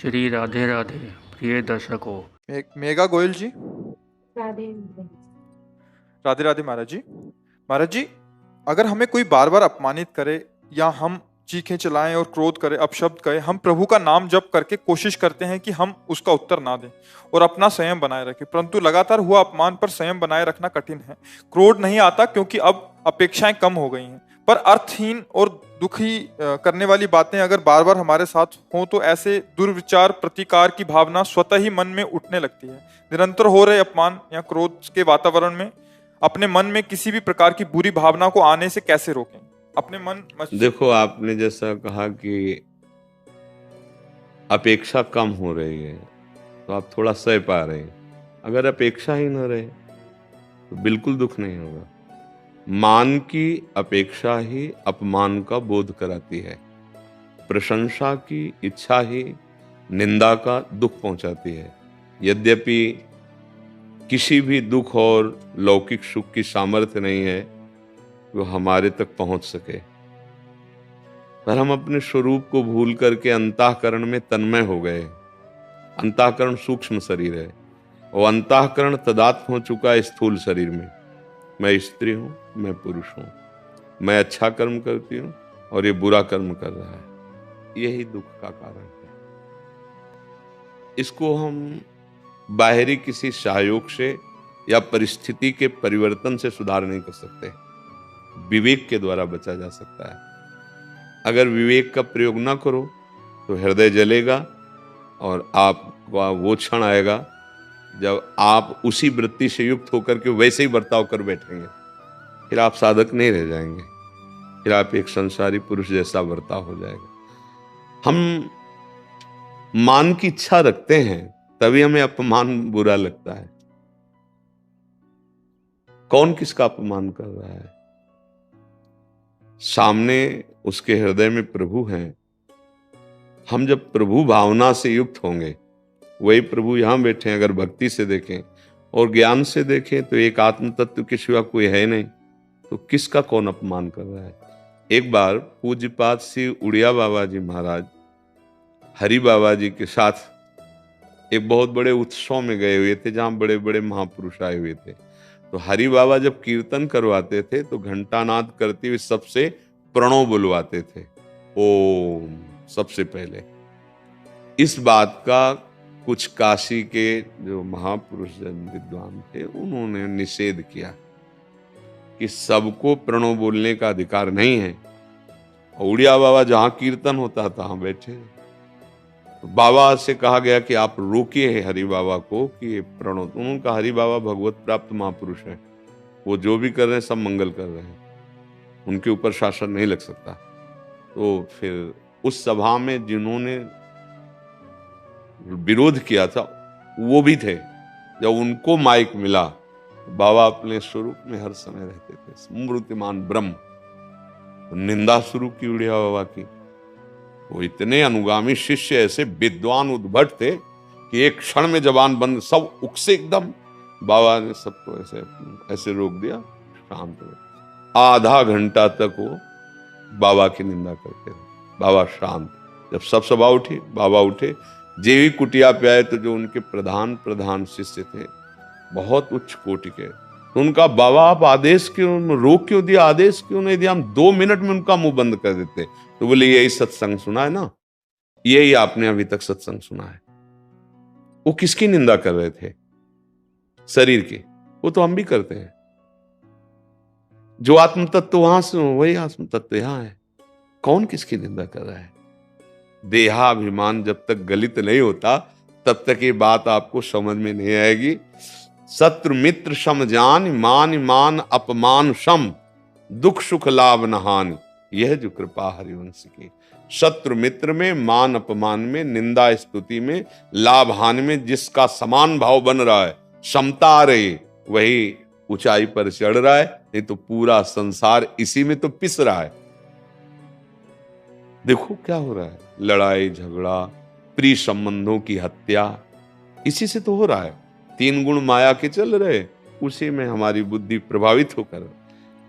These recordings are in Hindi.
श्री राधे राधे प्रिय दर्शकों। मेघा गोयल जी। राधे। राधे राधे महाराज जी। महाराज जी, अगर हमें कोई बार बार अपमानित करे या हम चीखें चलाएं और क्रोध करें, अपशब्द कहें, हम प्रभु का नाम जप करके कोशिश करते हैं कि हम उसका उत्तर ना दें और अपना संयम बनाए रखें, परंतु लगातार हुआ अपमान पर संयम बनाए रखना कठिन है। क्रोध नहीं आता क्योंकि अब अपेक्षाएं कम हो गई हैं, पर अर्थहीन और दुखी करने वाली बातें अगर बार बार हमारे साथ हों तो ऐसे दुर्विचार, प्रतिकार की भावना स्वतः ही मन में उठने लगती है। निरंतर हो रहे अपमान या क्रोध के वातावरण में अपने मन में किसी भी प्रकार की बुरी भावना को आने से कैसे रोकें? अपने मन देखो, आपने जैसा कहा कि अपेक्षा कम हो रही है तो आप थोड़ा सह पा रहे हैं। अगर अपेक्षा ही न रहे तो बिल्कुल दुख नहीं होगा। मान की अपेक्षा ही अपमान का बोध कराती है। प्रशंसा की इच्छा ही निंदा का दुख पहुंचाती है। यद्यपि किसी भी दुख और लौकिक सुख की सामर्थ्य नहीं है वो हमारे तक पहुंच सके, पर हम अपने स्वरूप को भूल करके अंतःकरण में तन्मय हो गए। अंतःकरण सूक्ष्म शरीर है और अंतःकरण तदात्म हो चुका है स्थूल शरीर में। मैं स्त्री हूं, मैं पुरुष हूं, मैं अच्छा कर्म करती हूं और ये बुरा कर्म कर रहा है। यही दुख का कारण है। इसको हम बाहरी किसी सहयोग से या परिस्थिति के परिवर्तन से सुधार नहीं कर सकते। विवेक के द्वारा बचा जा सकता है। अगर विवेक का प्रयोग ना करो तो हृदय जलेगा और आपका वो क्षण आएगा जब आप उसी वृत्ति से युक्त होकर के वैसे ही बर्ताव कर बैठेंगे। फिर आप साधक नहीं रह जाएंगे, फिर आप एक संसारी पुरुष जैसा बर्ताव हो जाएगा। हम मान की इच्छा रखते हैं तभी हमें अपमान बुरा लगता है। कौन किसका अपमान कर रहा है? सामने उसके हृदय में प्रभु हैं। हम जब प्रभु भावना से युक्त होंगे, वही प्रभु यहां बैठे हैं। अगर भक्ति से देखें और ज्ञान से देखें तो एक आत्म तत्व के सिवा कोई है नहीं, तो किसका कौन अपमान कर रहा है? एक बार पूज्यपाद श्री उड़िया बाबा जी महाराज हरि बाबा जी के साथ एक बहुत बड़े उत्सव में गए हुए थे जहां बड़े बड़े महापुरुष आए हुए थे। तो हरि बाबा जब कीर्तन करवाते थे तो घंटानाद करते हुए सबसे प्रणव बुलवाते थे, ओम, सबसे पहले। इस बात का कुछ काशी के जो महापुरुष जन विद्वान थे उन्होंने निषेध किया कि सबको प्रणव बोलने का अधिकार नहीं है। उड़िया बाबा जहां कीर्तन होता था वहां बैठे। तो बाबा से कहा गया कि आप रोकिए हरि बाबा को कि ये प्रणव। उन्होंने कहा हरि बाबा भगवत प्राप्त महापुरुष हैं, वो जो भी कर रहे हैं सब मंगल कर रहे हैं, उनके ऊपर शासन नहीं लग सकता। तो फिर उस सभा में जिन्होंने विरोध किया था वो भी थे। जब उनको माइक मिला, बाबा अपने स्वरूप में हर समय रहते थे, स्मृतिमान ब्रह्म। तो निंदा शुरू की उड़िया बाबा की। वो इतने अनुगामी शिष्य ऐसे विद्वान उद्भट थे कि एक क्षण में जबान बंद, सब उकसे एकदम। बाबा ने सबको ऐसे ऐसे रोक दिया, शांत हुए। आधा घंटा तक वो बाबा की निंदा करते रहे। बाबा शांत। जब सब सभा उठी, बाबा उठे, जेवी कुटिया पे आए तो जो उनके प्रधान शिष्य थे बहुत उच्च कोटि के, तो उनका बाबा आप आदेश क्यों, रोक क्यों दिया, आदेश क्यों नहीं दिया, हम 2 मिनट में उनका मुंह बंद कर देते। तो बोले यही सत्संग सुना है ना, यही आपने अभी तक सत्संग सुना है। वो किसकी निंदा कर रहे थे? शरीर की। वो तो हम भी करते हैं। जो आत्म तत्व वहां से वही आत्म तत्व यहां है। कौन किसकी निंदा कर रहा है? देहाभिमान जब तक गलित नहीं होता तब तक ये बात आपको समझ में नहीं आएगी। शत्रु मित्र सम जान, मान मान अपमान सम, दुख सुख लाभ न हानि, यह जो कृपा हरिवंश की। शत्रु मित्र में, मान अपमान में, निंदा स्तुति में, लाभ हानि में जिसका समान भाव बन रहा है, समता आ रही, वही ऊंचाई पर चढ़ रहा है। नहीं तो पूरा संसार इसी में तो पिस रहा है। देखो क्या हो रहा है, लड़ाई झगड़ा, प्रिय संबंधों की हत्या, इसी से तो हो रहा है। 3 गुण माया के चल रहे, उसी में हमारी बुद्धि प्रभावित होकर।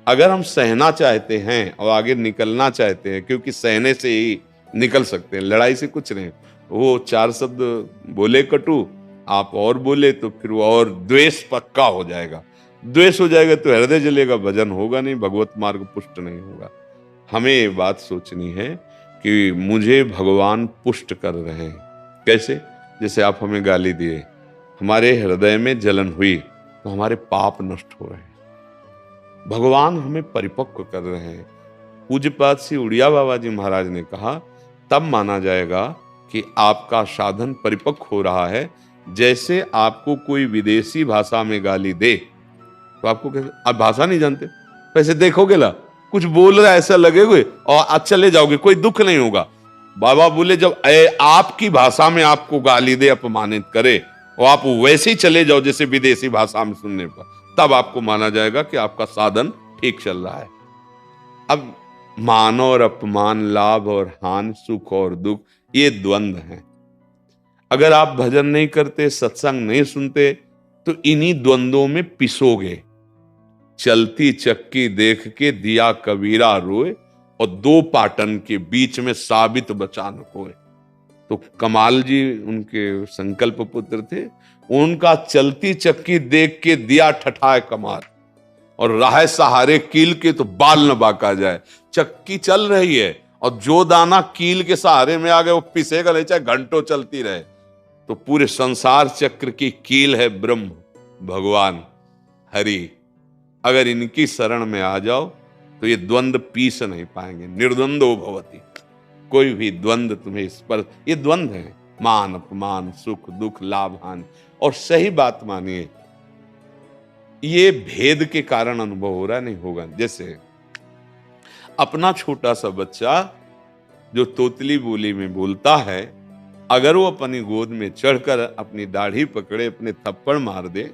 अगर हम सहना चाहते हैं और आगे निकलना चाहते हैं, क्योंकि सहने से ही निकल सकते हैं, लड़ाई से कुछ नहीं, वो 4 शब्द बोले कटु, आप और बोले तो फिर वो और द्वेष पक्का हो जाएगा। द्वेष हो जाएगा तो हृदय जलेगा, भजन होगा नहीं, भगवत मार्ग पुष्ट नहीं होगा। हमें ये बात सोचनी है कि मुझे भगवान पुष्ट कर रहे हैं। कैसे? जैसे आप हमें गाली दिए, हमारे हृदय में जलन हुई तो हमारे पाप नष्ट हो रहे हैं। भगवान हमें परिपक्व कर रहे हैं। पूज्यपाद श्री उड़िया बाबा जी महाराज ने कहा तब माना जाएगा कि आपका साधन परिपक्व हो रहा है। जैसे आपको कोई विदेशी भाषा में गाली दे तो आपको कैसे, आप भाषा नहीं जानते, वैसे देखोगे ला कुछ बोल रहा है ऐसा लगेगा और आज चले जाओगे, कोई दुख नहीं होगा। बाबा बोले जब आपकी भाषा में आपको गाली दे, अपमानित करे और आप वैसे ही चले जाओ जैसे विदेशी भाषा में सुनने पर, तब आपको माना जाएगा कि आपका साधन ठीक चल रहा है। अब मान और अपमान, लाभ और हानि, सुख और दुख, ये द्वंद्व हैं। अगर आप भजन नहीं करते, सत्संग नहीं सुनते तो इन्हीं द्वंद्वों में पिसोगे। चलती चक्की देख के दिया कबीरा रोए और 2 पाटन के बीच में साबित बचान कोय। तो कमाल जी उनके संकल्प पुत्र थे, उनका चलती चक्की देख के दिया ठठाए कमाल और राह सहारे कील के तो बाल न बाका जाए। चक्की चल रही है और जो दाना कील के सहारे में आ गए वो पिसेगा नहीं, चाहे घंटों चलती रहे। तो पूरे संसार चक्र की कील है ब्रह्म भगवान हरि। अगर इनकी शरण में आ जाओ तो ये द्वंद्व पीस नहीं पाएंगे। निर्द्वंदो भवति, कोई भी द्वंद्व तुम्हें इस पर, ये द्वंद्व है, मान अपमान, सुख दुख, लाभ हानि। और सही बात मानिए, ये भेद के कारण अनुभव हो रहा नहीं होगा। जैसे अपना छोटा सा बच्चा जो तोतली बोली में बोलता है, अगर वो अपनी गोद में चढ़कर अपनी दाढ़ी पकड़े, अपने थप्पड़ मार दे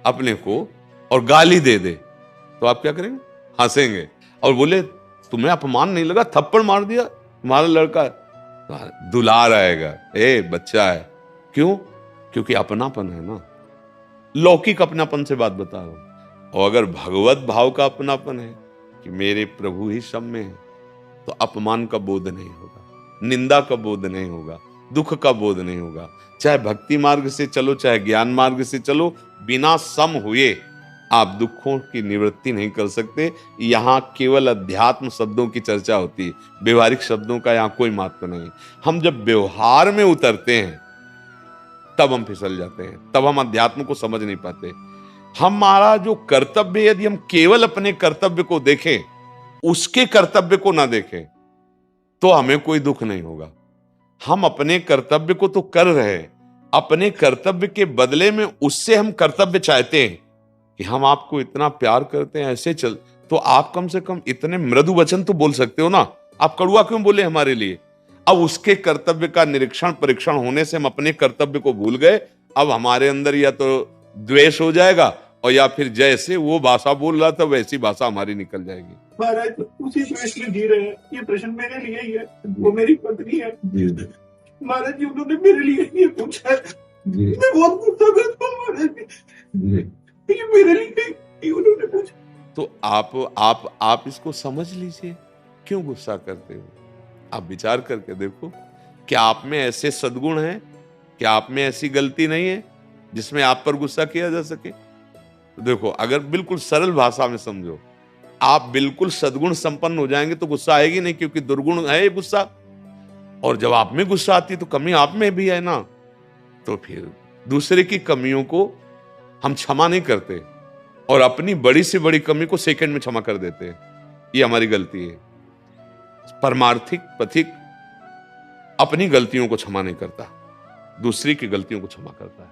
अपने को और गाली दे दे, तो आप क्या करेंगे? हंसेंगे और बोले तुम्हें अपमान नहीं लगा, थप्पड़ मार दिया तुम्हारा लड़का, तो दुलार आएगा, ए बच्चा है। क्यों? क्योंकि अपनापन है ना। लौकिक अपनापन से बात बता रहा हूं। और अगर भगवत भाव का अपनापन है कि मेरे प्रभु ही सब में है, तो अपमान का बोध नहीं होगा, निंदा का बोध नहीं होगा, दुख का बोध नहीं होगा। चाहे भक्ति मार्ग से चलो, चाहे ज्ञान मार्ग से चलो, बिना सम हुए आप दुखों की निवृत्ति नहीं कर सकते। यहाँ केवल अध्यात्म शब्दों की चर्चा होती है, व्यवहारिक शब्दों का यहाँ कोई महत्व नहीं। हम जब व्यवहार में उतरते हैं तब हम फिसल जाते हैं, तब हम अध्यात्म को समझ नहीं पाते। हमारा जो कर्तव्य, यदि हम केवल अपने कर्तव्य को देखें, उसके कर्तव्य को ना देखें, तो हमें कोई दुख नहीं होगा। हम अपने कर्तव्य को तो कर रहे हैं, अपने कर्तव्य के बदले में उससे हम कर्तव्य चाहते हैं कि हम आपको इतना प्यार करते हैं, ऐसे चल, तो आप कम से कम इतने मृदु वचन तो बोल सकते हो ना। आप कड़ुआ क्यों बोले हमारे लिए? अब उसके कर्तव्य का निरीक्षण परीक्षण होने से हम अपने कर्तव्य को भूल गए। अब हमारे अंदर या तो द्वेष हो जाएगा और या फिर जैसे वो भाषा बोल रहा था वैसी भाषा हमारी निकल जाएगी। महाराज उसी द्वेष में जी रहे हैं। ये प्रश्न मेरे लिए ही है, वो मेरी पत्नी है। महाराज जी उन्होंने मेरे लिए ये पूछा है, मैं बहुत गुस्सा करता हूँ महाराज जी, ये मेरे लिए उन्होंने पूछा। तो आप इसको समझ लीजिए, क्यों गुस्सा करते हो? आप विचार करके देखो, क्या आप में ऐसे सद्गुण हैं, क्या आप में ऐसी गलती नहीं है जिसमें आप पर गुस्सा किया जा सके? तो देखो, अगर बिल्कुल सरल भाषा में समझो, आप बिल्कुल सद्गुण संपन्न हो जाएंगे तो गुस्सा आएगी नहीं, क्योंकि दुर्गुण है ये गुस्सा। और जब आप में गुस्सा आती है तो कमी आप में भी है ना, तो फिर दूसरे की कमियों को हम क्षमा नहीं करते और अपनी बड़ी से बड़ी कमी को सेकंड में क्षमा कर देते हैं। ये हमारी गलती है। परमार्थिक पथिक अपनी गलतियों को क्षमा नहीं करता, दूसरी की गलतियों को क्षमा करता है,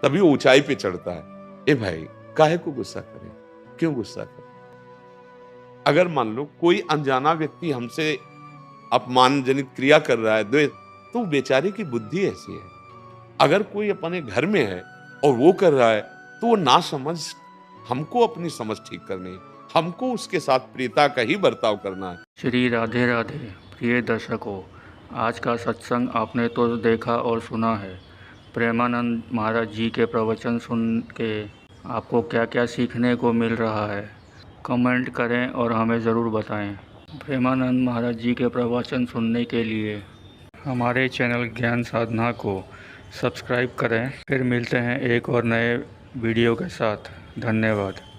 तभी वो ऊंचाई पे चढ़ता है। ए भाई, काहे को गुस्सा करें? क्यों गुस्सा करें? अगर मान लो कोई अनजाना व्यक्ति हमसे अपमानजनित क्रिया कर रहा है, द्वेष, तो बेचारे की बुद्धि ऐसी है। अगर कोई अपने घर में है और वो कर रहा है तो वो ना समझ, हमको अपनी समझ ठीक करनी है, हमको उसके साथ प्रियता का ही बर्ताव करना है। श्री राधे राधे। प्रिय दर्शकों, आज का सत्संग आपने तो देखा और सुना है। प्रेमानंद महाराज जी के प्रवचन सुन के आपको क्या क्या सीखने को मिल रहा है, कमेंट करें और हमें ज़रूर बताएं। प्रेमानंद महाराज जी के प्रवचन सुनने के लिए हमारे चैनल ज्ञान साधना को सब्सक्राइब करें। फिर मिलते हैं एक और नए वीडियो के साथ। धन्यवाद।